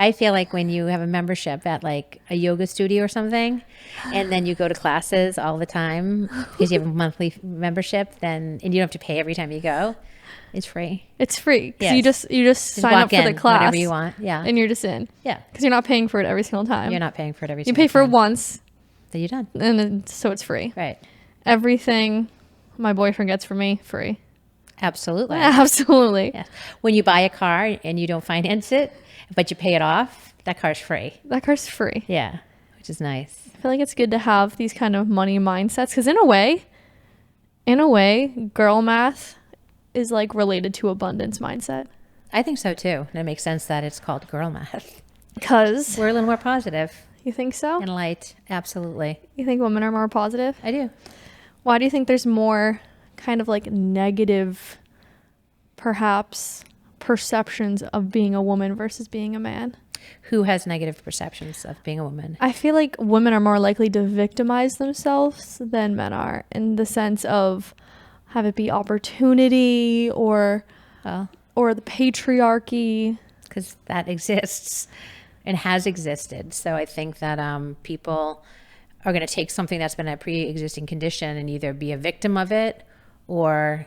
I feel like when you have a membership at like a yoga studio or something, and then you go to classes all the time because you have a monthly membership, then and you don't have to pay every time you go, it's free. It's free. 'Cause Yes. you just sign walk up for the in class whenever you want. Yeah. and you're just in. Yeah. Because you're not paying for it every single time. You're not paying for it every You single pay for it time. once, Then you're done. and then, so it's free. Right. Everything my boyfriend gets for me, free. Absolutely. Absolutely. Yes. When you buy a car and you don't finance it, but you pay it off, that car's free. That car's free. Yeah. Which is nice. I feel like it's good to have these kind of money mindsets because in a way, girl math is like related to abundance mindset. I think so too. And it makes sense that it's called girl math. Because We're a little more positive you think so? and light. Absolutely. You think women are more positive? I do. Why do you think there's more kind of like negative, perhaps, perceptions of being a woman versus being a man? Who has negative perceptions of being a woman? I feel like women are more likely to victimize themselves than men are in the sense of have it be opportunity or Well, the patriarchy. because that exists and has existed. So I think that people are going to take something that's been a pre-existing condition and either be a victim of it or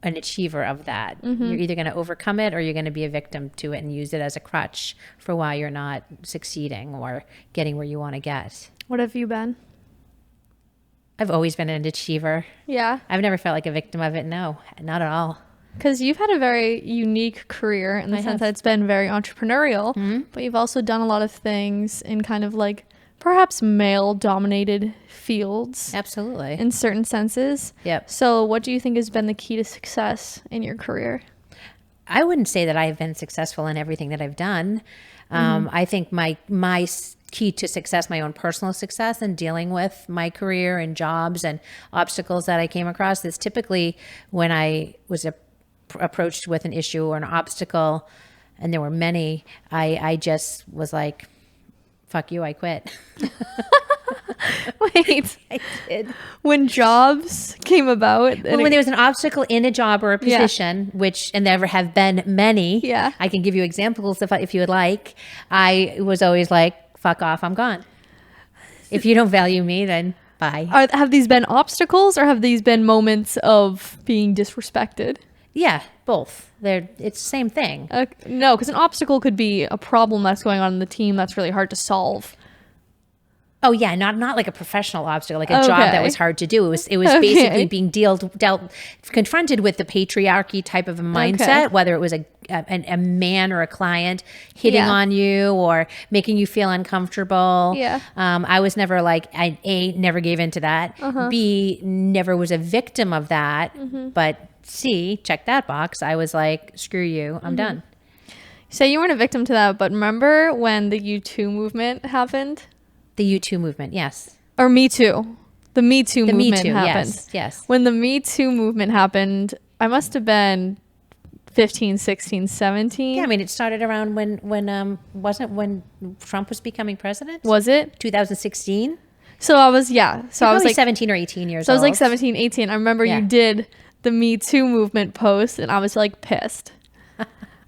an achiever of that. You're either going to overcome it or you're going to be a victim to it and use it as a crutch for why you're not succeeding or getting where you want to get. What have you been? I've always been an achiever. Yeah, I've never felt like a victim of it. No, not at all. because you've had a very unique career in the I sense have. that it's been very entrepreneurial, but you've also done a lot of things in kind of like perhaps male dominated fields Absolutely. in certain senses. Yep. So what do you think has been the key to success in your career? I wouldn't say that I've been successful in everything that I've done. I think my key to success, my own personal success and dealing with my career and jobs and obstacles that I came across is typically when I was approached with an issue or an obstacle, and there were many, I just was like, fuck you, I quit. Wait, I did. when jobs came about, and Well, when there was an obstacle in a job or a Yeah. position, and there have been many, Yeah. I can give you examples if you would like. I was always like, fuck off, I'm gone. If you don't value me, then bye. have these been obstacles or have these been moments of being disrespected? Yeah, both. It's the same thing. No, because an obstacle could be a problem that's going on in the team that's really hard to solve. Oh yeah, not like a professional obstacle, like a job that Okay. was hard to do. It was Okay. basically being confronted with the patriarchy type of a mindset, Okay. whether it was a man or a client hitting Yeah. on you or making you feel uncomfortable. Yeah. I was never like never gave into that. B, never was a victim of that. But C, check that box. I was like, screw you, I'm done. So you weren't a victim to that, but remember when the U2 movement happened? The U2 movement, yes. Or Me Too. The Me Too The Me movement Too, happened. yes. When the Me Too movement happened, I must have been 15, 16, 17. Yeah, I mean, it started around when Trump was becoming president? Was it? 2016? So I was, yeah. So I was like 17 or 18 years So I was old. like 17, 18. I remember Yeah. you did the Me Too movement post and I was like pissed.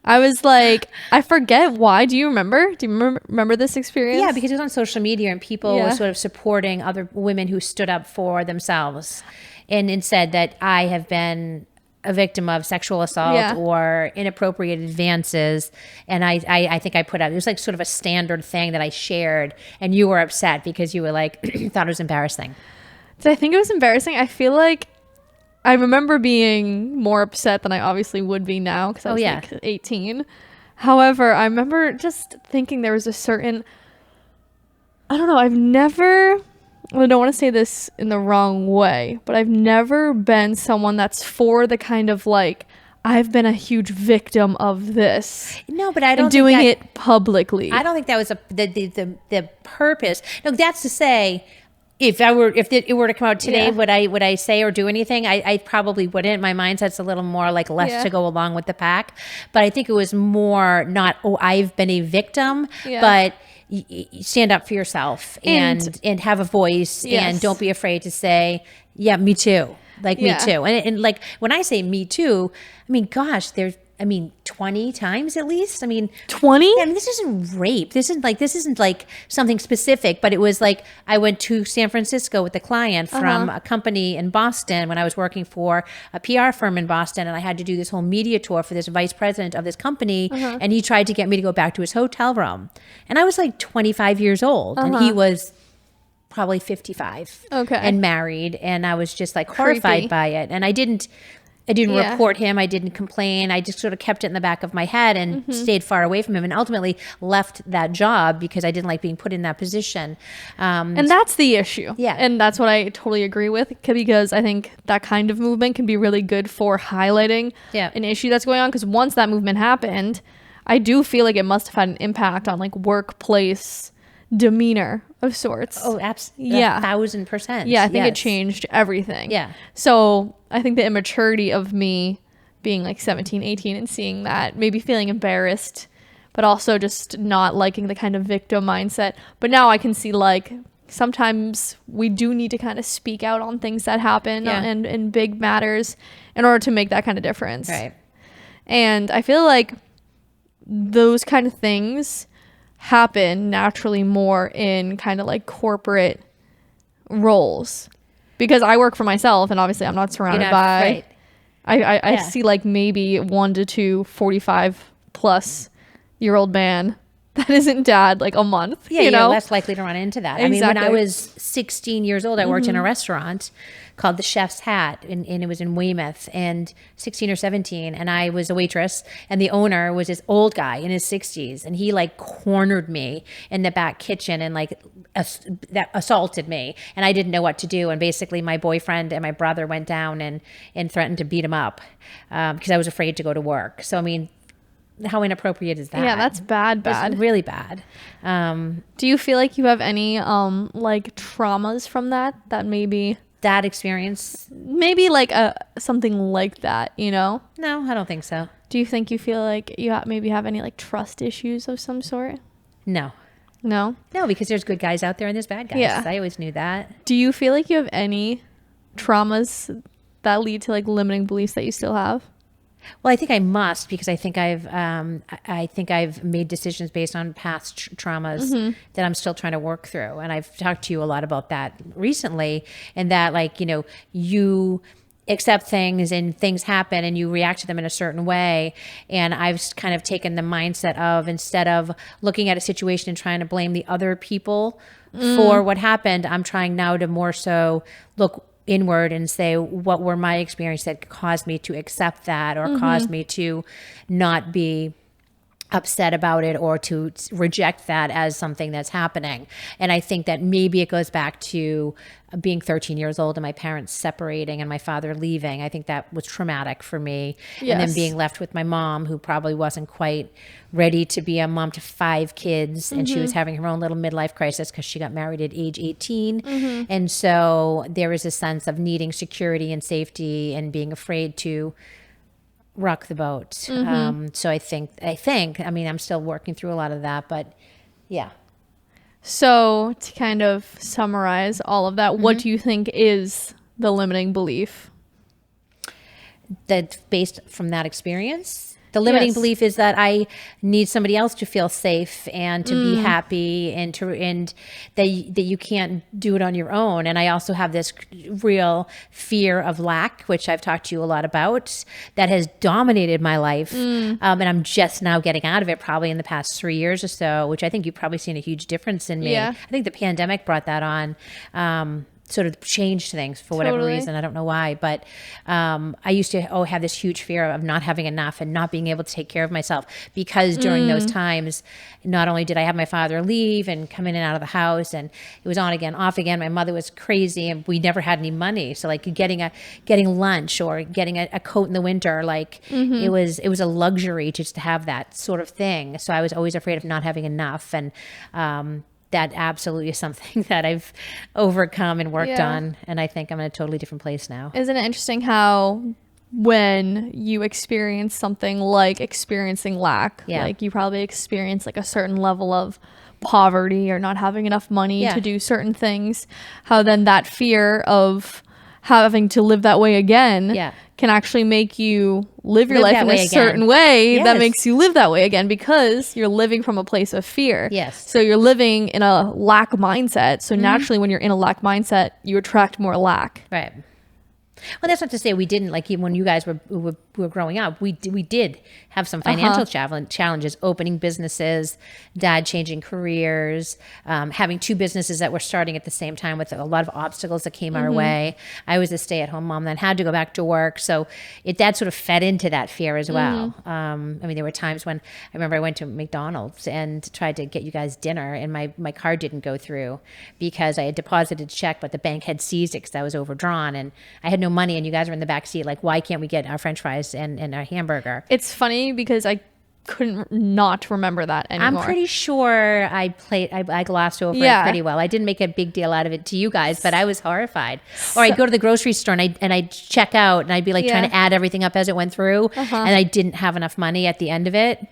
I was like, I forget why. Do you remember? Do you remember this experience? Yeah, because it was on social media and people Yeah. were sort of supporting other women who stood up for themselves and said that I have been a victim of sexual assault Yeah. or inappropriate advances. And I think I put out, it was like sort of a standard thing that I shared and you were upset because you were like, thought it was embarrassing. Did I think it was embarrassing? I feel like I remember being more upset than I obviously would be now because I was yeah. like 18. However, I remember just thinking there was a certain, I don't know, I don't want to say this in the wrong way, but I've never been someone that's for the kind of like, I've been a huge victim of this. No, but I don't And think doing that- it publicly. I don't think that was the purpose. No, that's to say, if it were to come out today, Yeah. would I say or do anything? I probably wouldn't. My mindset's a little more like less Yeah. to go along with the pack. But I think it was more not, I've been a victim, Yeah. but stand up for yourself and have a voice Yes. and don't be afraid to say, yeah, me too. Like Yeah. me too. And like when I say me too, I mean, gosh, there's 20 times at least. 20? Yeah, this isn't rape. This isn't like something specific, but it was like I went to San Francisco with a client from a company in Boston when I was working for a PR firm in Boston, and I had to do this whole media tour for this vice president of this company, and he tried to get me to go back to his hotel room. And I was like 25 years old, and he was probably 55 and married, and I was just like horrified by it. And I didn't report him. I didn't complain. I just sort of kept it in the back of my head and stayed far away from him, and ultimately left that job because I didn't like being put in that position. And that's the issue. Yeah. And that's what I totally agree with, because I think that kind of movement can be really good for highlighting an issue that's going on. Because once that movement happened, I do feel like it must have had an impact on like workplace demeanor of sorts. Oh, absolutely. Yeah. 1,000%. Yeah, I think it changed everything. Yeah. So I think the immaturity of me being like 17, 18 and seeing that, maybe feeling embarrassed, but also just not liking the kind of victim mindset. But now I can see like sometimes we do need to kind of speak out on things that happen and big matters in order to make that kind of difference. Right. And I feel like those kind of things happen naturally more in kind of like corporate roles, because I work for myself and obviously I'm not surrounded by I see like maybe 1 to 2 45+ year old man that isn't dad like a month. You're less likely to run into that. Exactly. When I was 16 years old, I worked in a restaurant called The Chef's Hat, and it was in Weymouth, and 16 or 17, and I was a waitress, and the owner was this old guy in his 60s, and he like cornered me in the back kitchen and like that assaulted me, and I didn't know what to do, and basically my boyfriend and my brother went down and threatened to beat him up because I was afraid to go to work. So how inappropriate is that? Yeah, that's bad. It's really bad. Do you feel like you have any like traumas from that maybe that experience? Maybe like something like that, No, I don't think so. Do you think you feel like you maybe have any like trust issues of some sort? No, because there's good guys out there and there's bad guys. Yeah. I always knew that. Do you feel like you have any traumas that lead to like limiting beliefs that you still have? Well, I think I must, because I think I've made decisions based on past traumas that I'm still trying to work through. And I've talked to you a lot about that recently, and that like, you accept things and things happen and you react to them in a certain way. And I've kind of taken the mindset of, instead of looking at a situation and trying to blame the other people for what happened, I'm trying now to more so look inward and say, what were my experiences that caused me to accept that, or caused me to not be upset about it, or to reject that as something that's happening. And I think that maybe it goes back to being 13 years old and my parents separating and my father leaving. I think that was traumatic for me. Yes. And then being left with my mom, who probably wasn't quite ready to be a mom to 5 kids. And she was having her own little midlife crisis because she got married at age 18. And so there was a sense of needing security and safety and being afraid to rock the boat. So I think, I'm still working through a lot of that, but yeah. So to kind of summarize all of that, what do you think is the limiting belief? That's based from that experience? The limiting belief is that I need somebody else to feel safe and to be happy, and that you can't do it on your own. And I also have this real fear of lack, which I've talked to you a lot about, that has dominated my life. And I'm just now getting out of it, probably in the past 3 years or so, which I think you've probably seen a huge difference in me. Yeah. I think the pandemic brought that on. Sort of changed things for whatever reason. I don't know why, but I used to have this huge fear of not having enough and not being able to take care of myself, because during those times, not only did I have my father leave and come in and out of the house, and it was on again, off again. My mother was crazy, and we never had any money. So like getting lunch or getting a coat in the winter, like it was a luxury just to have that sort of thing. So I was always afraid of not having enough, and that absolutely is something that I've overcome and worked on. And I think I'm in a totally different place now. Isn't it interesting how when you experience something like experiencing lack, like you probably experience like a certain level of poverty or not having enough money to do certain things, how then that fear of having to live that way again Yeah. can actually make you live your Live life that in way a again. certain way that Yes. makes you live that way again, because you're living from a place of fear. Yes. So you're living in a lack mindset. So naturally, when you're in a lack mindset, you attract more lack. Right. Well, that's not to say we didn't, like, even when you guys were growing up, we did have some financial challenges, opening businesses, dad changing careers, having two businesses that were starting at the same time with a lot of obstacles that came our way. I was a stay-at-home mom, then had to go back to work. So that sort of fed into that fear as well. I mean, there were times when I remember I went to McDonald's and tried to get you guys dinner, and my card didn't go through because I had deposited a check, but the bank had seized it because I was overdrawn, and I had no money, and you guys were in the back seat. Like, why can't we get our French fries and our hamburger? It's funny because I couldn't not remember that anymore. I'm pretty sure I glossed over it pretty well. I didn't make a big deal out of it to you guys, but I was horrified. Or I'd go to the grocery store and I'd check out, and I'd be like trying to add everything up as it went through, and I didn't have enough money at the end of it.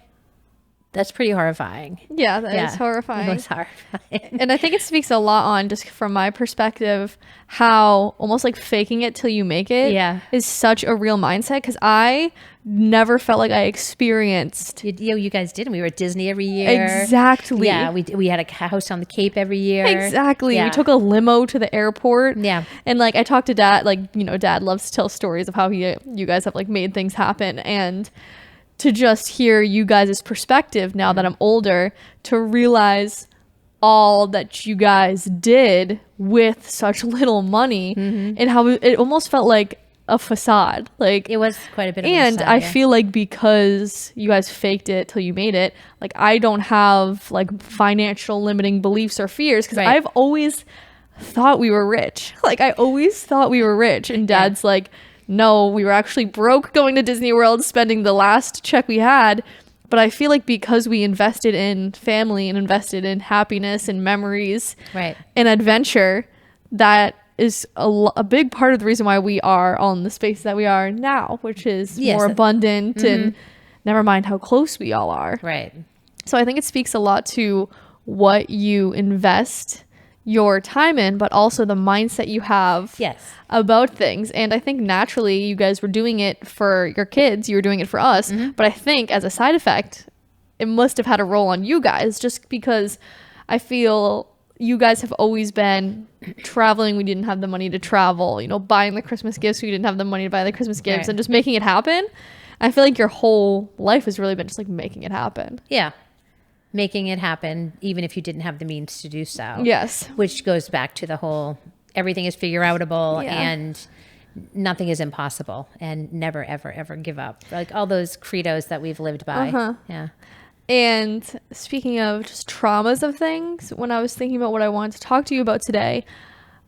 That's pretty horrifying. Yeah, that is horrifying. It was horrifying. And I think it speaks a lot on, just from my perspective, how almost like faking it till you make it is such a real mindset, because I never felt like I experienced. You guys didn't. We were at Disney every year. Exactly. Yeah, we had a house on the Cape every year. Exactly. Yeah. We took a limo to the airport. Yeah. And like I talked to dad, like, you know, dad loves to tell stories of how you guys have like made things happen, and to just hear you guys' perspective now that I'm older, to realize all that you guys did with such little money, and how it almost felt like a facade. Like, it was quite a bit of a and facade, I feel like because you guys faked it till you made it, like I don't have like financial limiting beliefs or fears, because I've always thought we were rich. Like I always thought we were rich, and dad's like, no, we were actually broke going to Disney World, spending the last check we had. But I feel like because we invested in family and invested in happiness and memories and adventure, that is a big part of the reason why we are all in the space that we are now, which is more abundant, and never mind how close we all are. Right. So I think it speaks a lot to what you invest your time in, but also the mindset you have about things. And I think naturally you guys were doing it for your kids, you were doing it for us, but I think as a side effect, it must have had a role on you guys, just because I feel you guys have always been traveling. We didn't have the money to travel, you know, buying the Christmas gifts. We didn't have the money to buy the Christmas gifts, and just making it happen. I feel like your whole life has really been just like making it happen. Yeah. Making it happen, even if you didn't have the means to do so. Yes. Which goes back to the whole, everything is figure outable, and nothing is impossible, and never, ever, ever give up. Like all those credos that we've lived by. Yeah. And speaking of just traumas of things, when I was thinking about what I wanted to talk to you about today,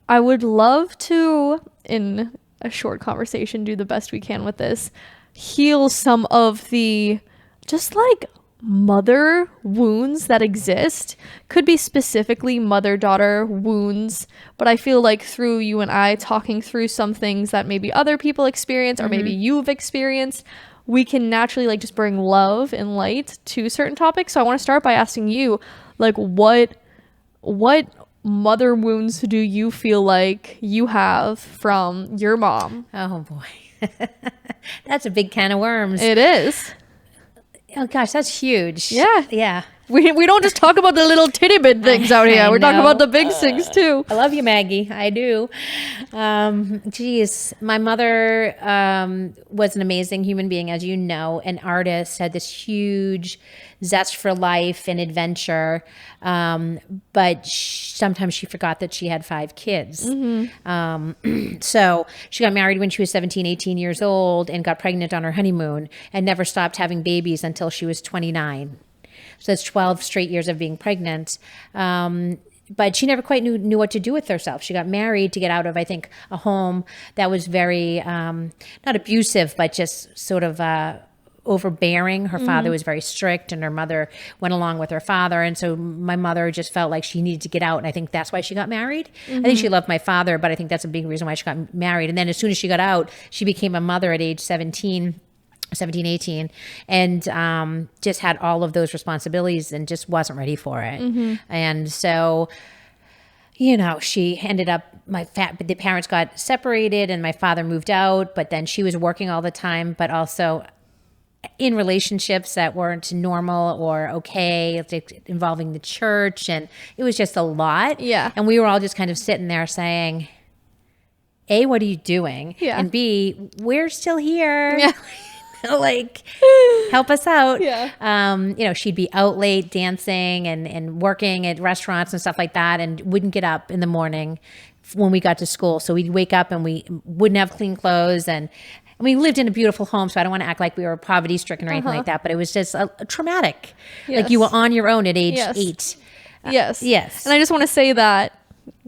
I would love to, in a short conversation, do the best we can with this, heal some of the just like mother wounds that exist. Could be specifically mother-daughter wounds, but I feel like through you and I talking through some things that maybe other people experience, or maybe you've experienced, we can naturally like just bring love and light to certain topics. So I want to start by asking you, like, what mother wounds do you feel like you have from your mom? Oh boy. That's a big can of worms. It is. Oh gosh, that's huge. Yeah. Yeah. We don't just talk about the little titty bit things out here. We're talking about the big things too. I love you, Maggie. I do. Geez, my mother was an amazing human being, as you know, an artist, had this huge zest for life and adventure. But sometimes she forgot that she had 5 kids. So she got married when she was 17, 18 years old, and got pregnant on her honeymoon, and never stopped having babies until she was 29. So that's 12 straight years of being pregnant. But she never quite knew what to do with herself. She got married to get out of, I think, a home that was very, not abusive, but just sort of overbearing. Her father was very strict, and her mother went along with her father. And so my mother just felt like she needed to get out. And I think that's why she got married. I think she loved my father, but I think that's a big reason why she got married. And then as soon as she got out, she became a mother at age 17, 18, and just had all of those responsibilities and just wasn't ready for it. And so she ended up, the parents got separated and my father moved out, but then she was working all the time, but also in relationships that weren't normal or okay, involving the church. And it was just a lot. Yeah. And we were all just kind of sitting there saying, A, what are you doing? Yeah. And B, we're still here. Yeah. Like, help us out. Yeah. She'd be out late dancing and working at restaurants and stuff like that, and wouldn't get up in the morning when we got to school. So we'd wake up and we wouldn't have clean clothes. And we lived in a beautiful home, so I don't want to act like we were poverty stricken or anything like that, but it was just a traumatic. Yes. Like you were on your own at age Yes. 8. Yes. Yes. And I just want to say that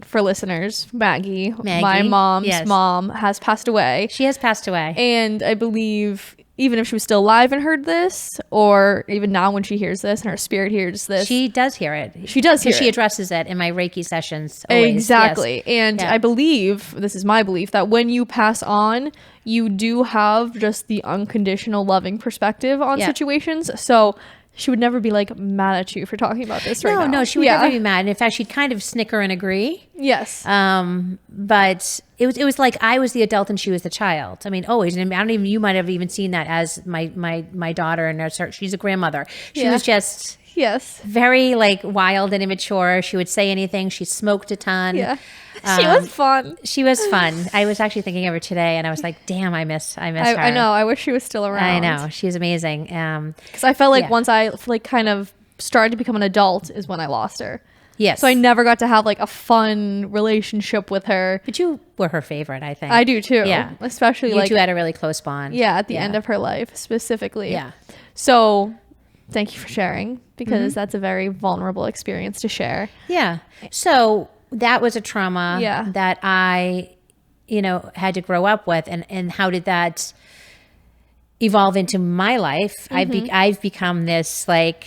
for listeners, Maggie, my mom's yes. mom, has passed away. She has passed away. And I believe even if she was still alive and heard this, or even now when she hears this and her spirit hears this. She does hear it. She does hear it. She addresses it in my Reiki sessions always. Exactly. Yes. And I believe, this is my belief, that when you pass on, you do have just the unconditional loving perspective on situations. So she would never be like mad at you for talking about this right now. No, she would never be mad. And in fact, she'd kind of snicker and agree. Yes. But it was like I was the adult and she was the child. I mean, always. And I don't even, you might have even seen that as my daughter, and she's a grandmother. She was just very like wild and immature. She would say anything. She smoked a ton. Yeah. She was fun. She was fun. I was actually thinking of her today, and I was like, "Damn, I miss her." I know. I wish she was still around. I know. She's amazing. Because I felt like once I like kind of started to become an adult is when I lost her. Yes. So I never got to have like a fun relationship with her. But you were her favorite, I think. I do too. Yeah. Especially you two had a really close bond. Yeah, at the end of her life specifically. Yeah. So thank you for sharing, because that's a very vulnerable experience to share. Yeah. So that was a trauma Yeah. that I, had to grow up with. And how did that evolve into my life? I've become this like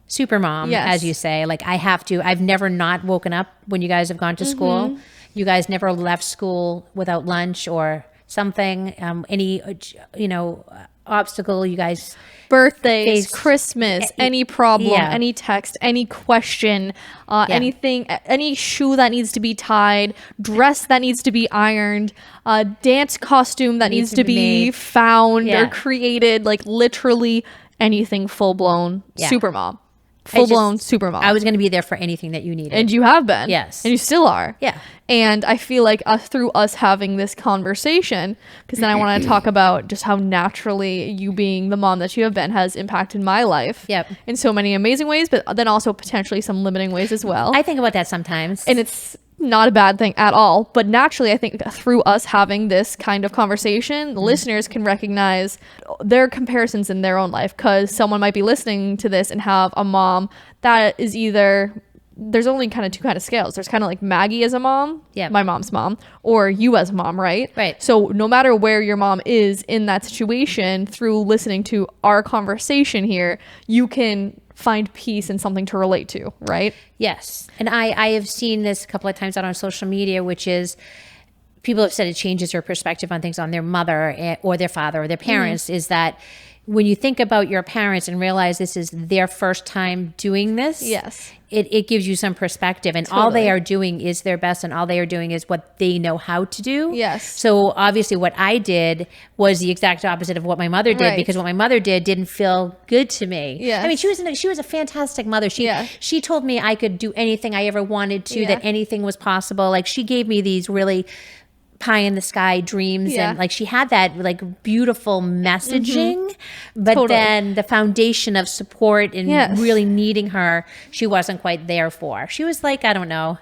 super mom, as you say. Like I've never not woken up when you guys have gone to school. You guys never left school without lunch or something. Any, obstacle you guys birthdays, Christmas, any problem, any text, any question, anything, any shoe that needs to be tied, dress that needs to be ironed, dance costume that needs to be found or created, like literally anything full-blown super mom. Full-blown super mom. I was going to be there for anything that you needed. And you have been. Yes. And you still are. Yeah. And I feel like through us having this conversation, because then I want to talk about just how naturally you being the mom that you have been has impacted my life in so many amazing ways, but then also potentially some limiting ways as well. I think about that sometimes. And it's not a bad thing at all. But naturally, I think through us having this kind of conversation, the listeners can recognize their comparisons in their own life, because someone might be listening to this and have a mom that is either, there's only kind of two kind of scales. There's kind of like Maggie as a mom, my mom's mom, or you as a mom, right? Right. So no matter where your mom is in that situation, through listening to our conversation here, you can find peace and something to relate to, right? Yes. And I have seen this a couple of times out on social media, which is people have said it changes your perspective on things on their mother or their father or their parents, is that when you think about your parents and realize this is their first time doing this, it gives you some perspective. And all they are doing is their best, and all they are doing is what they know how to do. Yes. So obviously what I did was the exact opposite of what my mother did, because what my mother did didn't feel good to me. Yes. I mean, she was a fantastic mother. She told me I could do anything I ever wanted to, that anything was possible. Like she gave me these really pie in the sky dreams, and like she had that like beautiful messaging, but then the foundation of support and really needing her, she wasn't quite there for. She was like, I don't know,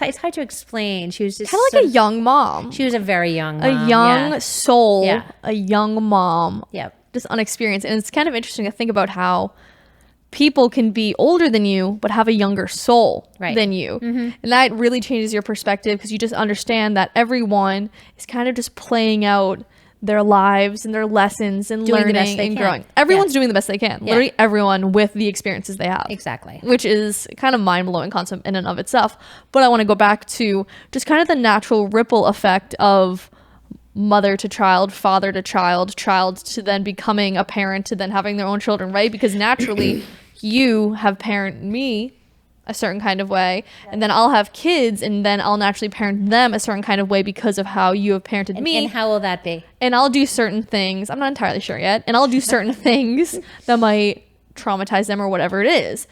it's hard to explain. She was just kind of like a young mom. She was a very young mom. A young soul, a young mom, just unexperienced. And it's kind of interesting to think about how people can be older than you but have a younger soul than you, and that really changes your perspective, because you just understand that everyone is kind of just playing out their lives and their lessons and doing learning and growing. Everyone's doing the best they can, literally everyone, with the experiences they have, which is kind of mind-blowing concept in and of itself. But I want to go back to just kind of the natural ripple effect of mother to child, father to child, child to then becoming a parent, to then having their own children, right? Because naturally you have parented me a certain kind of way, and then I'll have kids, and then I'll naturally parent them a certain kind of way because of how you have parented me. And how will that be? And I'll do certain things. I'm not entirely sure yet. And I'll do certain things that might traumatize them or whatever it is.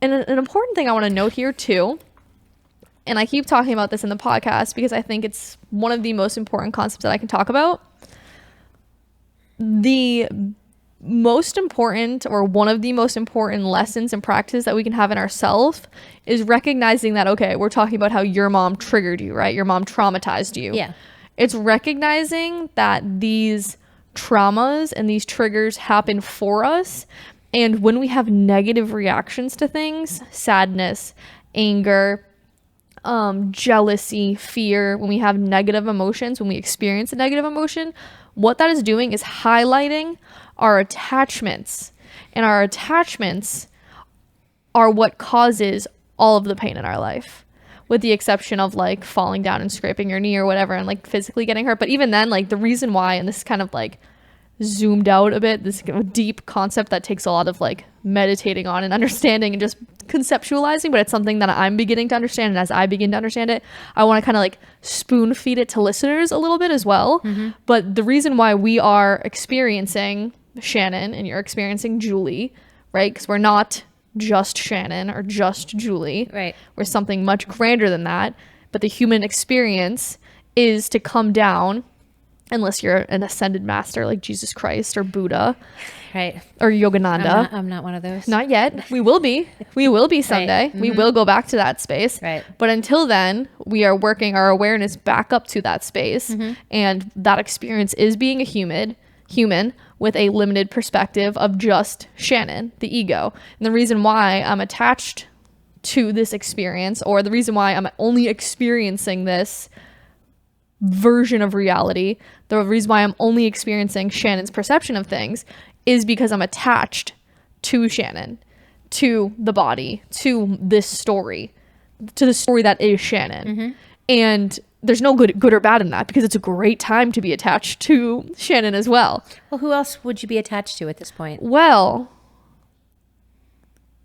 And an important thing I want to note here too, and I keep talking about this in the podcast because I think it's one of the most important concepts that I can talk about. The most important, or one of the most important lessons and practices that we can have in ourselves is recognizing that, okay, we're talking about how your mom triggered you, right? Your mom traumatized you. Yeah. It's recognizing that these traumas and these triggers happen for us. And when we have negative reactions to things, sadness, anger, jealousy, fear, when we have negative emotions, when we experience a negative emotion, what that is doing is highlighting our attachments. And our attachments are what causes all of the pain in our life, with the exception of like falling down and scraping your knee or whatever and like physically getting hurt. But even then, like the reason why, and this is kind of like zoomed out a bit, this deep concept that takes a lot of like meditating on and understanding and just conceptualizing, but it's something that I'm beginning to understand. And as I begin to understand it, I want to kind of like spoon feed it to listeners a little bit as well. But the reason why we are experiencing Shannon and you're experiencing Julie, right? Because we're not just Shannon or just Julie. Right. We're something much grander than that. But the human experience is to come down, unless you're an ascended master like Jesus Christ or Buddha. Right. Or Yogananda. I'm not one of those. Not yet. We will be. We will be someday. We will go back to that space. Right. But until then, we are working our awareness back up to that space. And that experience is being a human with a limited perspective of just Shannon, the ego. And the reason why I'm attached to this experience, or the reason why I'm only experiencing this version of reality, the reason why I'm only experiencing Shannon's perception of things, is because I'm attached to Shannon, to the body, to this story, to the story that is Shannon. And there's no good or bad in that, because it's a great time to be attached to Shannon as well. Well, who else would you be attached to at this point? Well,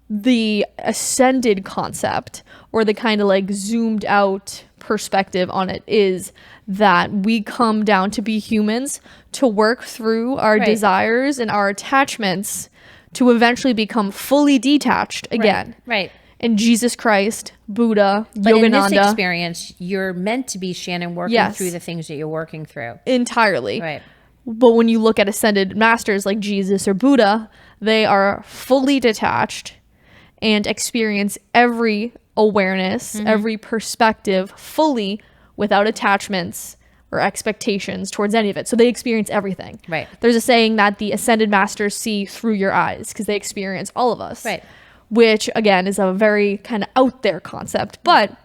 the ascended concept, or the kind of like zoomed out perspective on it, is that we come down to be humans to work through our desires and our attachments to eventually become fully detached again. Right. And Jesus Christ, Buddha, But in this Yogananda, experience, you're meant to be Shannon working through the things that you're working through. entirely. Right. But when you look at ascended masters like Jesus or Buddha, they are fully detached and experience every awareness, every perspective fully, without attachments or expectations towards any of it. So they experience everything. Right. There's a saying that the ascended masters see through your eyes, because they experience all of us. Right. Which again is a very kind of out there concept. But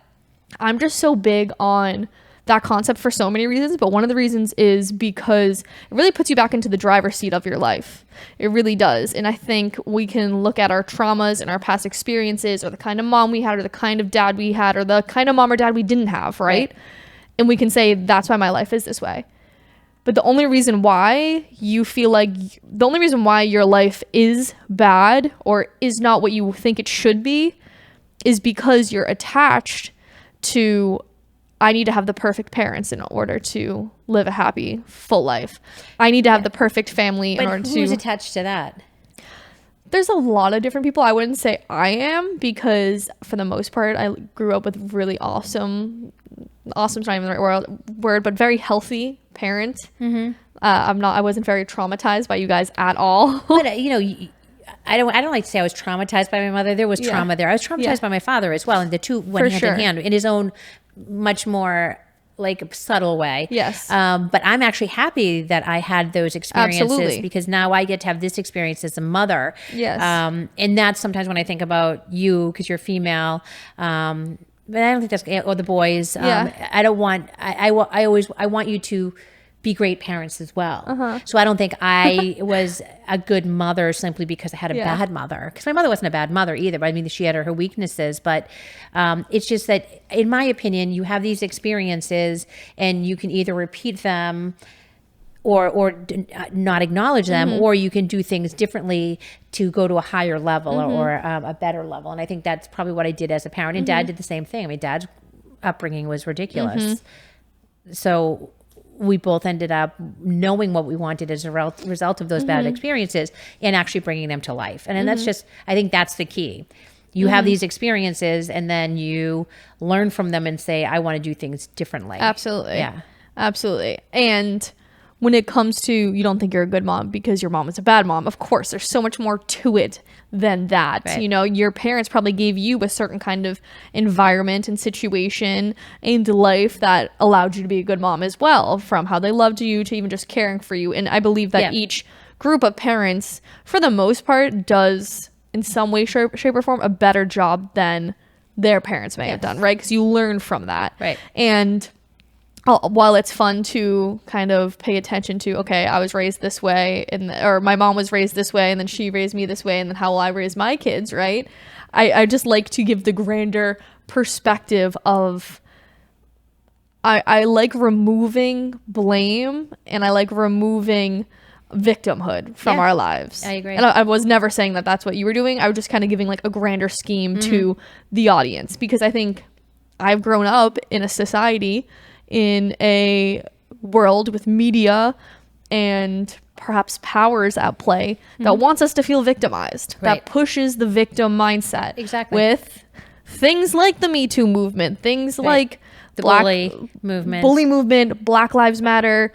I'm just so big on that concept for so many reasons. But one of the reasons is because it really puts you back into the driver's seat of your life. It really does. And I think we can look at our traumas and our past experiences, or the kind of mom we had, or the kind of dad we had, or the kind of mom or dad we didn't have, right? And we can say, that's why my life is this way. But the only reason why you feel like, the only reason why your life is bad or is not what you think it should be, is because you're attached to, I need to have the perfect parents in order to live a happy, full life. I need to have the perfect family in order But to... who's attached to that? There's a lot of different people. I wouldn't say I am, because for the most part, I grew up with really awesome's not even the right word, but very healthy parent. I wasn't very traumatized by you guys at all. But I don't like to say I was traumatized by my mother. There was trauma there. I was traumatized by my father as well, and the two went hand in hand in his own much more like subtle way. Yes. But I'm actually happy that I had those experiences. Absolutely. Because now I get to have this experience as a mother. Yes. And that's sometimes when I think about you, because you're female. But I don't think that's, or the boys. I don't want, I want you to be great parents as well. So I don't think I was a good mother simply because I had a bad mother. Because my mother wasn't a bad mother either. But I mean, she had her weaknesses. But it's just that, in my opinion, you have these experiences and you can either repeat them not acknowledge them, or you can do things differently to go to a higher level or a better level. And I think that's probably what I did as a parent. And Dad did the same thing. I mean, Dad's upbringing was ridiculous. So we both ended up knowing what we wanted as a result of those bad experiences and actually bringing them to life. And then that's just, I think that's the key. You have these experiences and then you learn from them and say, I want to do things differently. Absolutely. Yeah. Absolutely. And when it comes to, you don't think you're a good mom because your mom is a bad mom, of course, there's so much more to it than that. Right. You know, your parents probably gave you a certain kind of environment and situation and life that allowed you to be a good mom as well, from how they loved you to even just caring for you. And I believe that each group of parents, for the most part, does in some way, shape or form, a better job than their parents may have done, right? Because you learn from that. Right. And while it's fun to kind of pay attention to, okay, I was raised this way, or my mom was raised this way, and then she raised me this way, and then how will I raise my kids, right? I just like to give the grander perspective of, I like removing blame, and I like removing victimhood from our lives. I agree. And I was never saying that that's what you were doing. I was just kind of giving like a grander scheme to the audience, because I think I've grown up in a society, in a world with media and perhaps powers at play that wants us to feel victimized, that pushes the victim mindset. Exactly. With things like the Me Too movement, things like the bully movement, Black Lives Matter.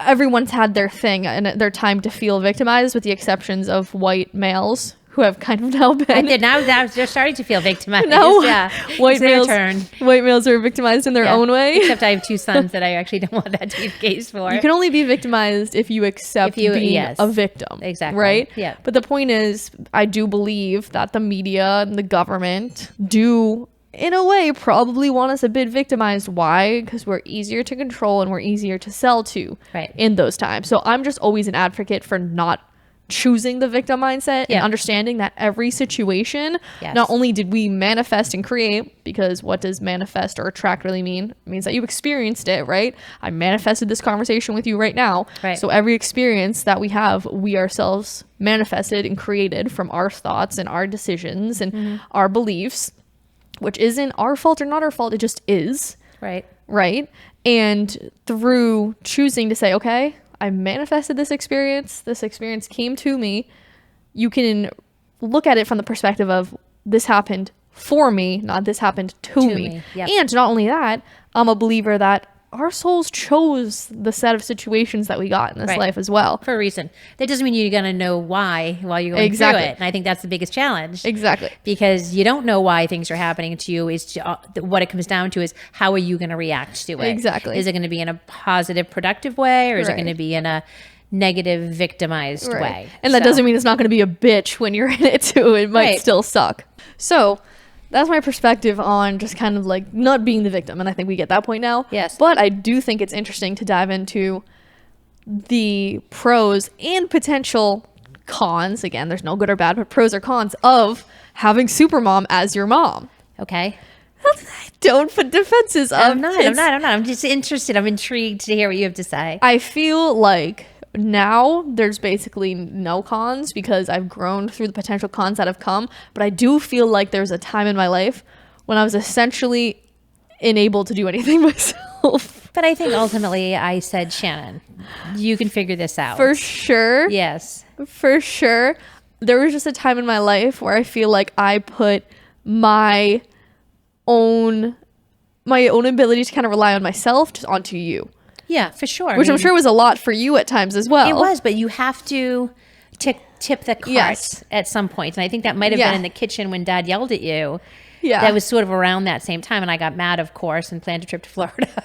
Everyone's had their thing and their time to feel victimized, with the exceptions of white males who have kind of now been. Now they're starting to feel victimized. No, yeah, white males. Turn. White males are victimized in their own way. Except I have two sons that I actually don't want that to be the case for. You can only be victimized if you accept being a victim. Exactly. Right? Yeah. But the point is, I do believe that the media and the government do, in a way, probably want us a bit victimized. Why? Because we're easier to control and we're easier to sell to in those times. So I'm just always an advocate for not choosing the victim mindset and understanding that every situation, not only did we manifest and create, because what does manifest or attract really mean? It means that you experienced it, right? I manifested this conversation with you right now. Right. So every experience that we have, we ourselves manifested and created from our thoughts and our decisions and our beliefs, which isn't our fault or not our fault. It just is. Right. And through choosing to say, okay, I manifested this experience came to me, you can look at it from the perspective of, this happened for me, not this happened to me. Yep. And not only that, I'm a believer that our souls chose the set of situations that we got in this life as well. For a reason. That doesn't mean you're going to know why while you're going through it. And I think that's the biggest challenge. Exactly. Because you don't know why things are happening to you. What it comes down to is, how are you going to react to it? Exactly. Is it going to be in a positive, productive way, or is it going to be in a negative, victimized way? And that doesn't mean it's not going to be a bitch when you're in it too. It might still suck. So that's my perspective on just kind of like not being the victim. And I think we get that point now. Yes. But I do think it's interesting to dive into the pros and potential cons. Again, there's no good or bad, but pros or cons of having Supermom as your mom. Okay. Don't put defenses up. I'm not. I'm just interested. I'm intrigued to hear what you have to say. I feel like now there's basically no cons, because I've grown through the potential cons that have come. But I do feel like there's a time in my life when I was essentially unable to do anything myself. But I think ultimately I said, Shannon, you can figure this out. For sure. Yes. For sure. There was just a time in my life where I feel like I put my own ability to kind of rely on myself just onto you. Yeah, for sure. Which I'm sure was a lot for you at times as well. It was, but you have to tip the cart at some point. And I think that might have been in the kitchen when Dad yelled at you. Yeah. That was sort of around that same time. And I got mad, of course, and planned a trip to Florida.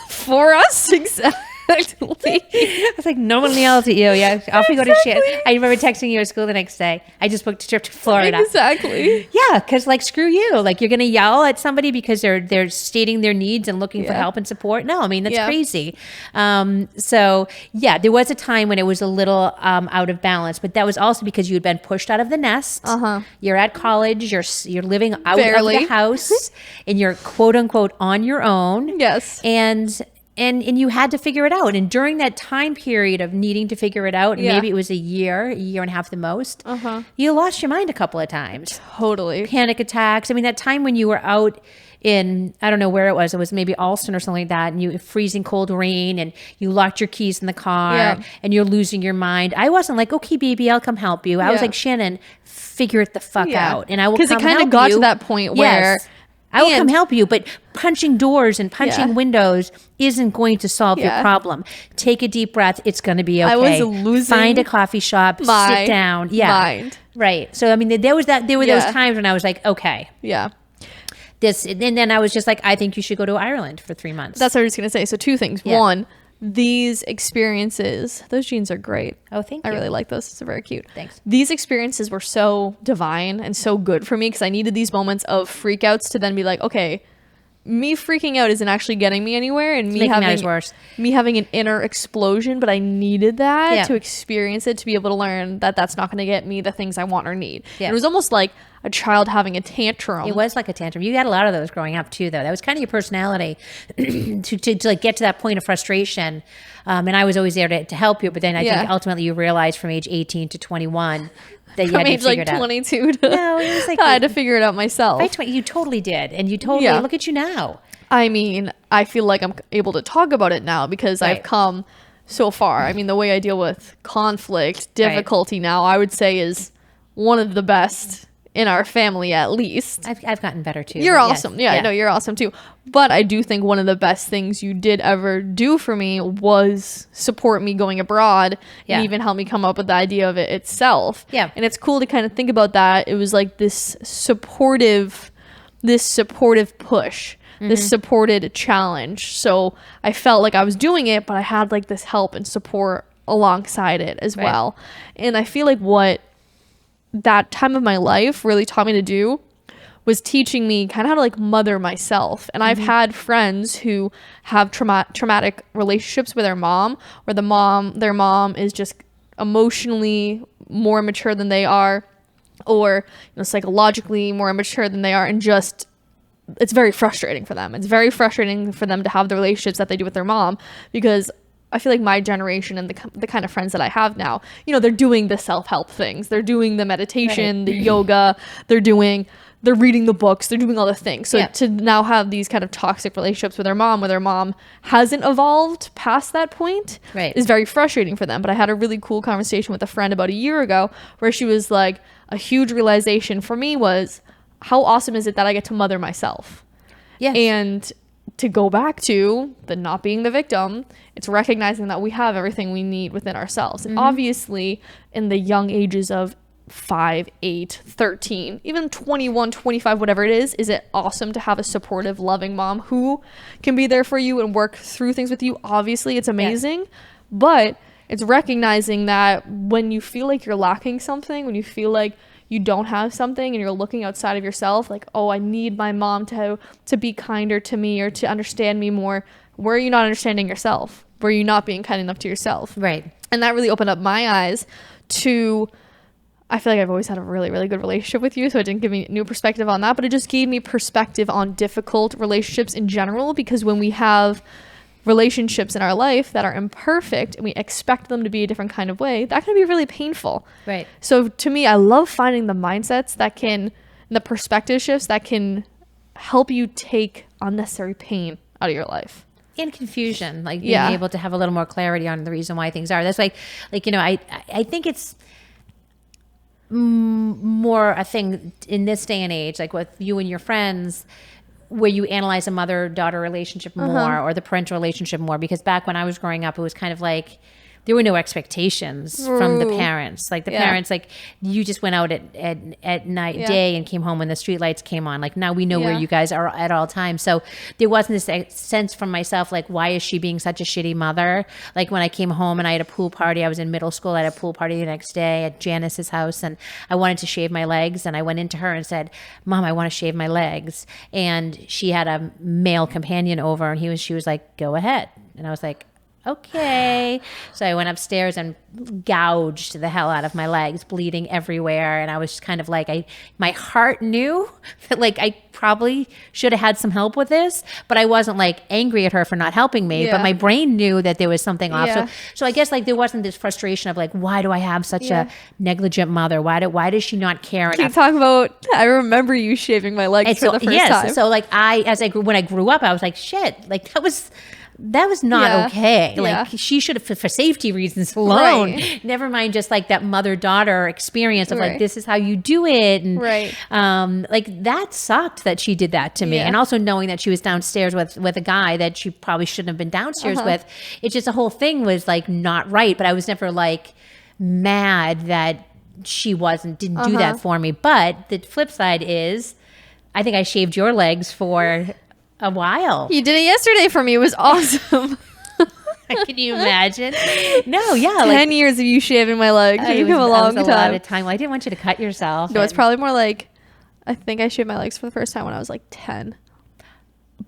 For us, exactly. I was like, no one yells at you. Yeah, off we go to shit. I remember texting you at school the next day. I just booked a trip to Florida. Exactly. Yeah, because like, screw you. Like, you're gonna yell at somebody because they're stating their needs and looking for help and support. No, I mean, that's crazy. So yeah, there was a time when it was a little out of balance, but that was also because you had been pushed out of the nest. You're at college. You're living out of the house, and you're quote unquote on your own. Yes. And and you had to figure it out. And during that time period of needing to figure it out, and Yeah. maybe it was a year and a half the most, you lost your mind a couple of times. Totally. Panic attacks. I mean, that time when you were out in, I don't know where it was maybe Alston or something like that, and you freezing cold rain, and you locked your keys in the car, Yeah. and you're losing your mind. I wasn't like, okay, baby, I'll come help you. I was Yeah. like, Shannon, figure it the fuck Yeah. out, and I will come Because it kind help of got you. to that point where Yes. I will come and- help you, but punching doors and punching Yeah. windows isn't going to solve your Yeah. problem. Take a deep breath. It's going to be okay. I was losing Find a coffee shop, my sit down. Yeah. mind. Right. So, I mean, there were Yeah. those times when I was like, okay, Yeah. and then I was just like, I think you should go to Ireland for 3 months. That's what I was going to say. So 2 things. Yeah. One, these experiences, those jeans are great. Oh, thank I you. really like those. It's very cute. Thanks. These experiences were so divine and so good for me because I needed these moments of freakouts to then be like, okay, me freaking out isn't actually getting me anywhere, and me making matters worse. me having an inner explosion, but I needed that Yeah. to experience it, to be able to learn that that's not going to get me the things I want or need. Yeah. It was almost like a child having a tantrum. It was like a tantrum. You had a lot of those growing up too, though. That was kind of your personality to like get to that point of frustration. And I was always there to help you. But then I think Yeah. ultimately you realized from age 18 to 21 that you From had to age figure like it out. 22 to No, it was like I had to figure it out myself. by 20, you totally did. And you totally, Yeah. look at you now. I mean, I feel like I'm able to talk about it now because I've Right. come so far. I mean, the way I deal with conflict, difficulty now, I would say is one of the best in our family, at least. I've gotten better too. You're but yes. awesome. Yeah, no, you're awesome too. But I do think one of the best things you did ever do for me was support me going abroad Yeah. and even help me come up with the idea of it itself. Yeah. And it's cool to kind of think about that. It was like this supportive push, this supported challenge. So I felt like I was doing it, but I had like this help and support alongside it as Right. well. And I feel like what that time of my life really taught me to do was teaching me kind of how to like mother myself. And I've had friends who have traumatic relationships with their mom, where their mom is just emotionally more immature than they are, or psychologically more immature than they are, and just it's very frustrating for them. It's very frustrating for them to have the relationships that they do with their mom, because I feel like my generation and the kind of friends that I have now, they're doing the self-help things. They're doing the meditation, the yoga, they're reading the books, they're doing all the things. So to now have these kind of toxic relationships with their mom, where their mom hasn't evolved past that point, is very frustrating for them. But I had a really cool conversation with a friend about a year ago where she was like, a huge realization for me was, how awesome is it that I get to mother myself? Yes. And to go back to the not being the victim, it's recognizing that we have everything we need within ourselves. And obviously in the young ages of 5, 8, 13, even 21, 25, whatever it is it awesome to have a supportive, loving mom who can be there for you and work through things with you? Obviously it's amazing, but it's recognizing that when you feel like you're lacking something, when you feel like you don't have something and you're looking outside of yourself, like, oh, I need my mom to be kinder to me or to understand me more. Where are you not understanding yourself? Where are you not being kind enough to yourself? Right. And that really opened up my eyes to, I feel like I've always had a really, really good relationship with you, so it didn't give me new perspective on that, but it just gave me perspective on difficult relationships in general, because when we have relationships in our life that are imperfect and we expect them to be a different kind of way, that can be really painful. Right. So to me, I love finding the mindsets that can, the perspective shifts that can help you take unnecessary pain out of your life. And confusion, like being able to have a little more clarity on the reason why things are. That's like I think it's more a thing in this day and age, like with you and your friends, where you analyze a mother-daughter relationship more, or the parental relationship more. Because back when I was growing up, it was kind of like there were no expectations from the parents. Like the parents, like you just went out at night, day, and came home when the street lights came on. Like now we know where you guys are at all times. So there wasn't this sense from myself, like, why is she being such a shitty mother? Like when I came home and I had a pool party, I was in middle school, I had a pool party the next day at Janice's house, and I wanted to shave my legs. And I went into her and said, Mom, I want to shave my legs. And she had a male companion over, and she was like, go ahead. And I was like, okay. So I went upstairs and gouged the hell out of my legs, bleeding everywhere. And I was just kind of like, my heart knew that like I probably should have had some help with this, but I wasn't like angry at her for not helping me, but my brain knew that there was something off. So I guess like there wasn't this frustration of like, why do I have such a negligent mother? Why does she not care enough? Can you talk about, I remember you shaving my legs for the first time. So like when I grew up, I was like, shit, like that was not okay. Like she should have, for safety reasons alone, never mind just like that mother-daughter experience of like, this is how you do it. And like that sucked that she did that to me. And also knowing that she was downstairs with a guy that she probably shouldn't have been downstairs with. It's just the whole thing was like not right. But I was never like mad that she didn't do that for me. But the flip side is, I think I shaved your legs for a while. You did it yesterday for me. It was awesome. Can you imagine? No, 10 years of you shaving my legs. It was a long time. A lot of time. Well, I didn't want you to cut yourself. No, it's probably more like, I think I shaved my legs for the first time when I was like 10.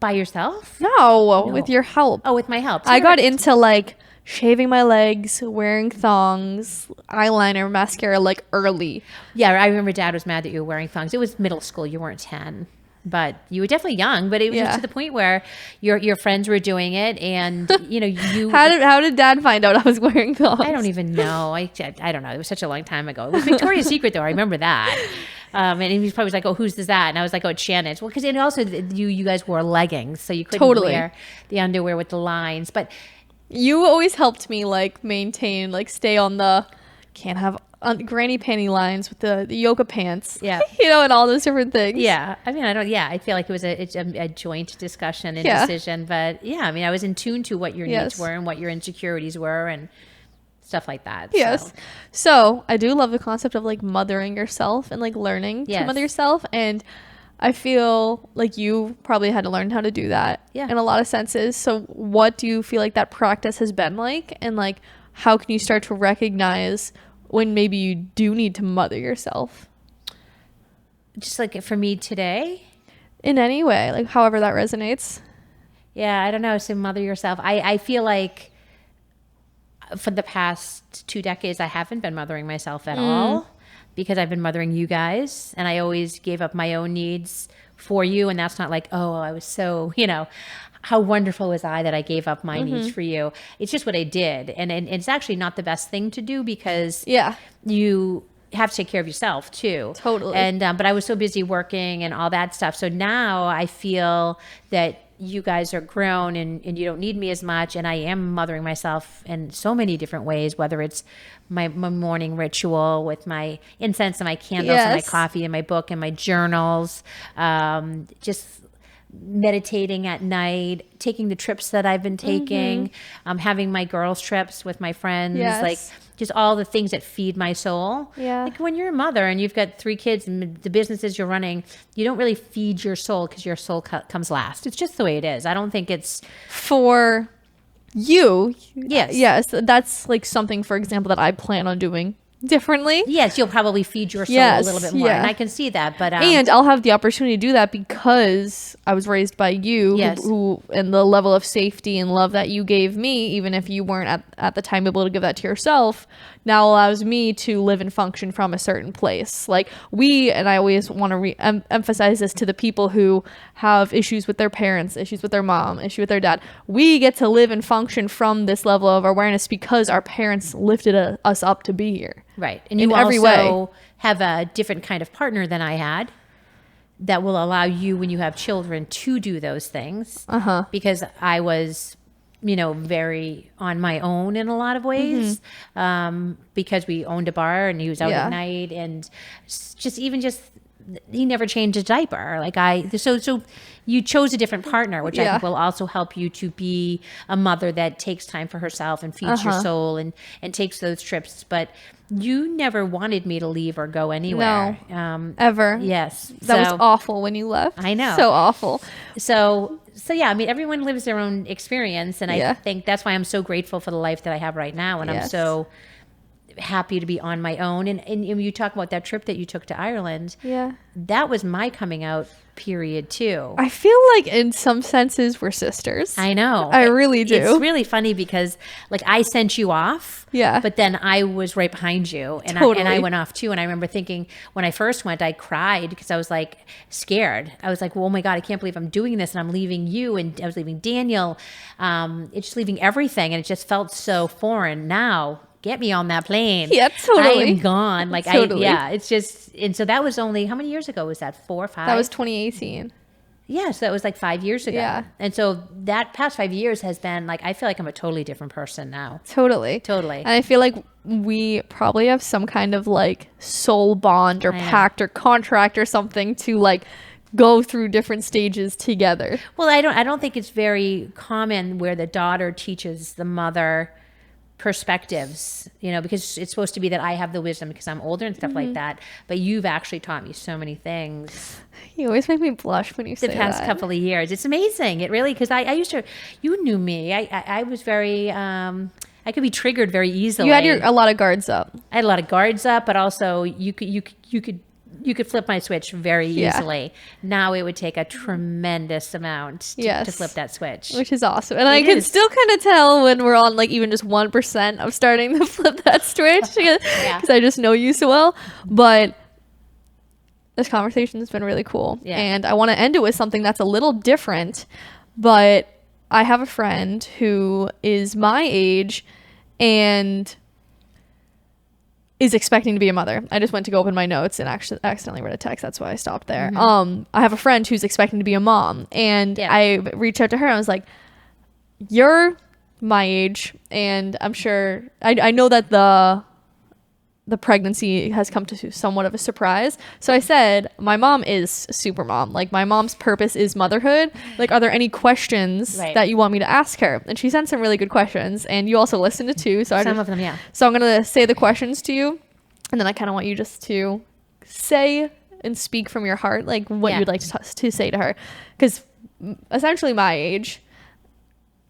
By yourself? No, with your help. Oh, with my help. I got into like shaving my legs, wearing thongs, eyeliner, mascara like early. Yeah, I remember Dad was mad that you were wearing thongs. It was middle school. You weren't 10. But you were definitely young, but it was just to the point where your friends were doing it, and you. How did Dad find out I was wearing thongs? I don't even know. I don't know. It was such a long time ago. It was Victoria's Secret though. I remember that. And he was probably like, "Oh, who's that?" And I was like, "Oh, it's Shannon's." Well, because also you guys wore leggings, so you couldn't wear the underwear with the lines. But you always helped me like maintain, like stay on the can't have granny panty lines with the yoga pants, and all those different things. I mean, I feel like it was a joint discussion and decision, but I mean, I was in tune to what your needs were and what your insecurities were and stuff like that. So I do love the concept of like mothering yourself and like learning to mother yourself, and I feel like you probably had to learn how to do that in a lot of senses. So what do you feel like that practice has been like, and like how can you start to recognize when maybe you do need to mother yourself? Just like for me today? In any way, like however that resonates. Yeah, I don't know. So mother yourself. I feel like for the past 2 decades, I haven't been mothering myself at all because I've been mothering you guys. And I always gave up my own needs for you. And that's not like, oh, I was so, how wonderful was I that I gave up my needs for you? It's just what I did. And it's actually not the best thing to do because you have to take care of yourself too. Totally. And but I was so busy working and all that stuff. So now I feel that you guys are grown and you don't need me as much. And I am mothering myself in so many different ways, whether it's my morning ritual with my incense and my candles and my coffee and my book and my journals, just meditating at night, taking the trips that I've been taking, having my girls trips with my friends, like just all the things that feed my soul. Like when you're a mother and you've got 3 kids and the businesses you're running, you don't really feed your soul because your soul comes last. It's just the way it is. I don't think it's for you. Yes. That's like something, for example, that I plan on doing differently. Yes, you'll probably feed your soul a little bit more, and I can see that. But and I'll have the opportunity to do that because I was raised by you, who and the level of safety and love that you gave me, even if you weren't at the time able to give that to yourself, now allows me to live and function from a certain place. Like and I always want to emphasize this to the people who have issues with their parents, issues with their mom, issue with their dad. We get to live and function from this level of awareness because our parents lifted us up to be here. Right. And you also have a different kind of partner than I had that will allow you, when you have children, to do those things. Because I was, very on my own in a lot of ways, because we owned a bar and he was out at night, and he never changed a diaper. So you chose a different partner, which I think will also help you to be a mother that takes time for herself and feeds your soul and takes those trips. But you never wanted me to leave or go anywhere. No, ever. Yes. That was awful when you left. I know. So awful. So yeah, I mean, everyone lives their own experience. And I think that's why I'm so grateful for the life that I have right now. And I'm so happy to be on my own. And you talk about that trip that you took to Ireland. Yeah. That was my coming out period too. I feel like in some senses we're sisters. I know. I really do. It's really funny because like I sent you off. Yeah. But then I was right behind you and Totally. I went off too. And I remember thinking when I first went, I cried because I was like scared. I was like, well, oh my God, I can't believe I'm doing this and I'm leaving you. And I was leaving Daniel. It's just leaving everything. And it just felt so foreign. Now, get me on that plane. Yeah, totally. I am gone. Like Totally. it's just, and so that was only, how many years ago was that? 4 or 5? That was 2018. Yeah, so that was like 5 years ago. Yeah. And so that past 5 years has been like, I feel like I'm a totally different person now. Totally. Totally. And I feel like we probably have some kind of like soul bond or pact or contract or something to like go through different stages together. Well, I don't think it's very common where the daughter teaches the mother perspectives, because it's supposed to be that I have the wisdom because I'm older and stuff like that. But you've actually taught me so many things. You always make me blush when you say that. The past couple of years. It's amazing. It really, because I used to, you knew me. I was very, I could be triggered very easily. You had a lot of guards up. I had a lot of guards up, but also you could flip my switch very easily. Now it would take a tremendous amount to flip that switch. Which is awesome. And I can still kind of tell when we're on like even just 1% of starting to flip that switch because I just know you so well. But this conversation has been really cool. Yeah. And I want to end it with something that's a little different. But I have a friend who is my age and is expecting to be a mother. I just went to go open my notes and actually accidentally read a text. That's why I stopped there. I have a friend who's expecting to be a mom, and I reached out to her. And I was like, "You're my age, and I'm sure I know that the pregnancy has come to somewhat of a surprise." So I said, "My mom is super mom. Like my mom's purpose is motherhood. Like, are there any questions that you want me to ask her?" And she sent some really good questions, and you also listened to 2. So some of them, yeah. So I'm gonna say the questions to you, and then I kind of want you just to say and speak from your heart, like what you'd like to say to her, because essentially my age,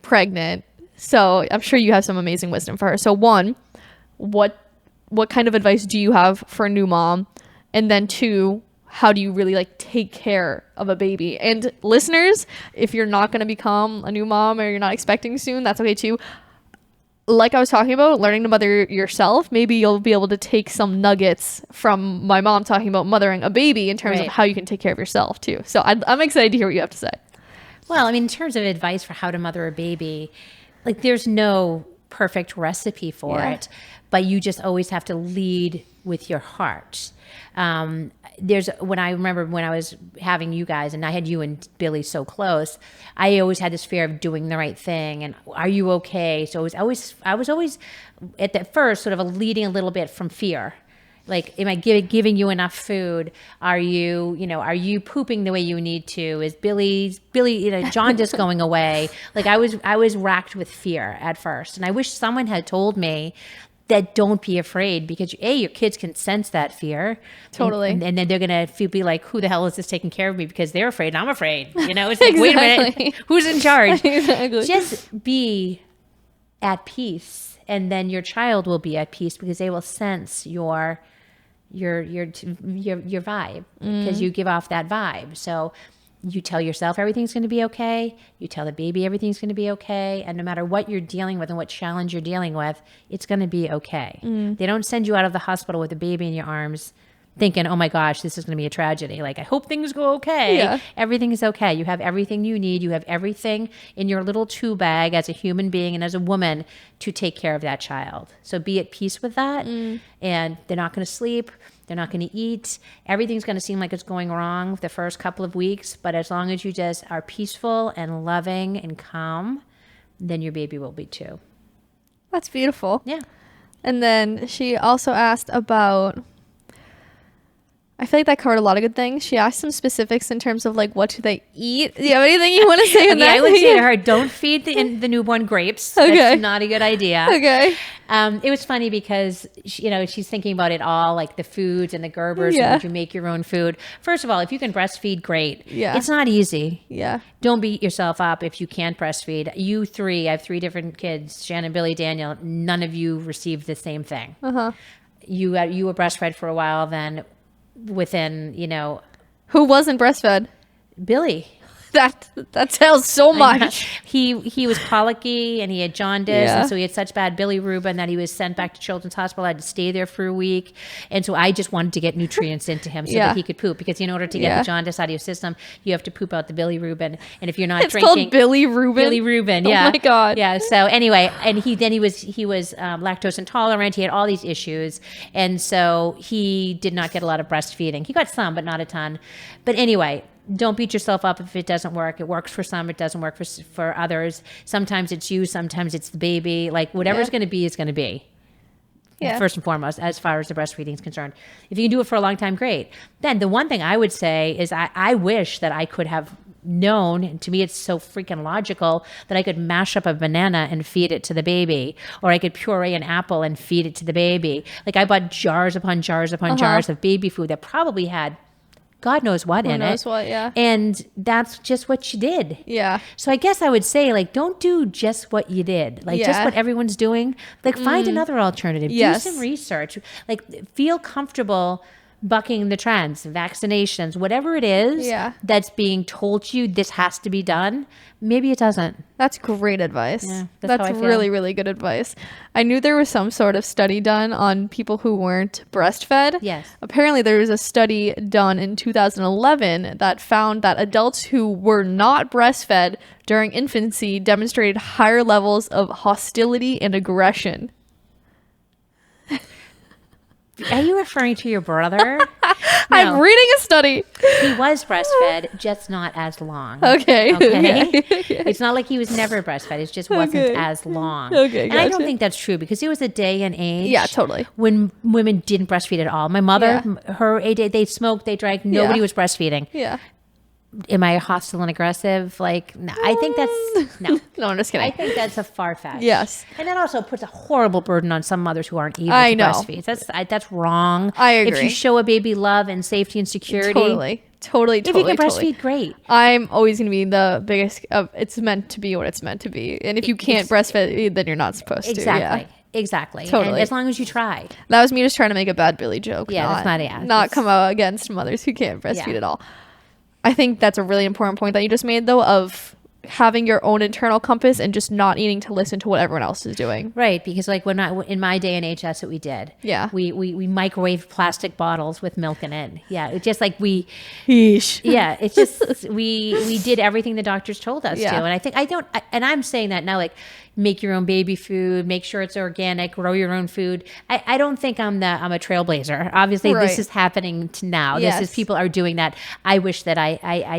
pregnant. So I'm sure you have some amazing wisdom for her. So 1, what kind of advice do you have for a new mom? And then 2, how do you really like take care of a baby? And listeners, if you're not going to become a new mom or you're not expecting soon, that's okay too. Like I was talking about, learning to mother yourself, maybe you'll be able to take some nuggets from my mom talking about mothering a baby in terms of how you can take care of yourself too. So I'm excited to hear what you have to say. Well, I mean, in terms of advice for how to mother a baby, like there's no perfect recipe for it, but you just always have to lead with your heart. When I remember when I was having you guys and I had you and Billy so close, I always had this fear of doing the right thing and are you okay? So I was always at the first sort of leading a little bit from fear. Like, am I giving you enough food? Are you pooping the way you need to? Is Billy, jaundice going away? Like I was racked with fear at first. And I wish someone had told me that don't be afraid because your kids can sense that fear. Totally. And then they're going to be like, who the hell is this taking care of me? Because they're afraid and I'm afraid. It's like, wait a minute, who's in charge? Exactly. Just be at peace. And then your child will be at peace because they will sense your vibe because you give off that vibe. So you tell yourself everything's going to be okay. You tell the baby everything's going to be okay. And no matter what you're dealing with and what challenge you're dealing with, it's going to be okay. They don't send you out of the hospital with a baby in your arms thinking, oh my gosh, this is going to be a tragedy. Like, I hope things go okay. Yeah. Everything is okay. You have everything you need. You have everything in your little tool bag as a human being and as a woman to take care of that child. So be at peace with that. And they're not going to sleep. They're not going to eat. Everything's going to seem like it's going wrong the first couple of weeks. But as long as you just are peaceful and loving and calm, then your baby will be too. That's beautiful. Yeah. And then she also asked about I feel like that covered a lot of good things. She asked some specifics in terms of like what do they eat. Do you have anything you want to say on that? I would say to her, don't feed the newborn grapes. Okay. That's not a good idea. Okay. It was funny because she's thinking about it all, like the foods and the Gerbers. Yeah. And would you make your own food? First of all, if you can breastfeed, great. Yeah. It's not easy. Yeah. Don't beat yourself up if you can't breastfeed. I have 3 different kids, Shannon, Billy, Daniel. None of you received the same thing. You were breastfed for a while, then within, Who wasn't breastfed? Billy. That tells so much. He was colicky and he had jaundice, Yeah. and so he had such bad bilirubin that he was sent back to Children's Hospital. I had to stay there for a week, and so I just wanted to get nutrients into him so Yeah. that he could poop, because in order to get Yeah. the jaundice out of your system, you have to poop out the bilirubin, and if you're not It's drinking, called bilirubin. bilirubin, yeah. Oh my God. Yeah. So anyway, and he was lactose intolerant. He had all these issues, and so he did not get a lot of breastfeeding. He got some, but not a ton. But anyway, don't beat yourself up if it doesn't work. It works for some, it doesn't work for others. Sometimes it's you, sometimes it's the baby. Like whatever's going to be is going to be. Yeah. First and foremost, as far as the breastfeeding is concerned. If you can do it for a long time, great. Then the one thing I would say is I wish that I could have known, and to me it's so freaking logical, that I could mash up a banana and feed it to the baby, or I could puree an apple and feed it to the baby. Like I bought jars upon jars upon jars of baby food that probably had God knows what in it. Who knows what, yeah. And that's just what you did. Yeah. So I guess I would say, like, don't do just what you did. Like, just Yeah. what everyone's doing. Like, find another alternative. Yes. Do some research. Like, feel comfortable bucking the trends, vaccinations, whatever it is Yeah. that's being told to you, this has to be done. Maybe it doesn't. That's great advice. Yeah, that's how I feel. really, really good advice. I knew there was some sort of study done on people who weren't breastfed. Yes. Apparently, there was a study done in 2011 that found that adults who were not breastfed during infancy demonstrated higher levels of hostility and aggression. Are you referring to your brother? I'm No. reading a study. He was breastfed, just not as long. Okay. Okay. Okay. It's not like he was never breastfed. It just wasn't Okay. as long. Okay, And I don't gotcha. think that's true, because there was a day and age. Yeah, totally. When women didn't breastfeed at all. My mother, her age, they smoked, they drank. Nobody Yeah. was breastfeeding. Yeah. Am I hostile and aggressive? Like, no, I think that's no. No, I'm just kidding. I think that's a far fetch. Yes. And that also puts a horrible burden on some mothers who aren't able I to know. breastfeed. That's wrong. I If agree. you show a baby love and safety and security, Totally. if you can breastfeed, great. I'm always going to be the biggest of it's meant to be what it's meant to be. And if you can't breastfeed, then you're not supposed to. Exactly. Yeah. Exactly. Totally. And as long as you try. That was me just trying to make a bad Billy joke. Yeah, that's not- yeah, Not that's- come out against mothers who can't breastfeed Yeah. at all. I think that's a really important point that you just made, though, of having your own internal compass and just not needing to listen to what everyone else is doing. Right, because like in my day and age, that's what we did. Yeah. we microwave plastic bottles with milk in it. Yeah, it's just like we. Yeesh. Yeah, it's just we did everything the doctors told us Yeah. to, and I think and I'm saying that now, like, make your own baby food, make sure it's organic, grow your own food. I don't think I'm a trailblazer. Obviously, Right. this is happening to now. Yes. This is people are doing that. I wish that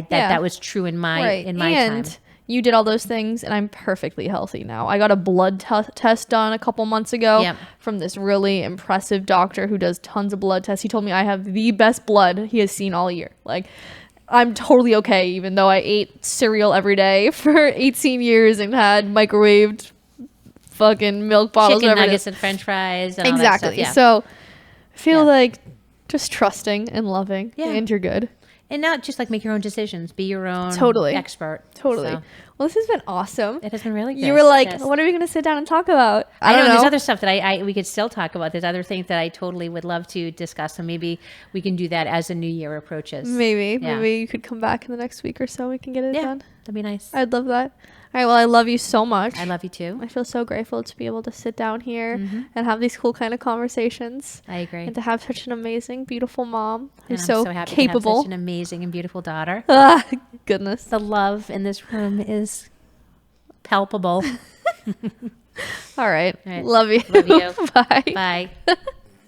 that was true in my and time. you did all those things, and I'm perfectly healthy now. I got a blood test done a couple months ago Yep. from this really impressive doctor who does tons of blood tests. He told me I have the best blood he has seen all year. Like, I'm totally okay, even though I ate cereal every day for 18 years and had microwaved fucking milk bottles. Chicken whatever it nuggets is. and French fries and all that stuff. Exactly. Yeah. So I feel Yeah. like just trusting and loving, Yeah. and you're good. And not just like make your own decisions, be your own Totally. expert. Totally. So, Well, this has been awesome. it has been really good. You were like, Yes. what are we going to sit down and talk about? I don't know know. there's other stuff that we could still talk about. There's other things that I totally would love to discuss, and maybe we can do that as the new year approaches. Maybe Yeah. you could come back in the next week or so. We can get it Yeah, done. that'd be nice. I'd love that. All right. Well, I love you so much. I love you too. I feel so grateful to be able to sit down here Mm-hmm. and have these cool kind of conversations, I agree. and to have such an amazing, beautiful mom And who's I'm so, so happy to capable. have such an amazing and beautiful daughter. Ah, goodness. The love in this room is palpable. All right. All right. Love you. Love you. Bye. Bye.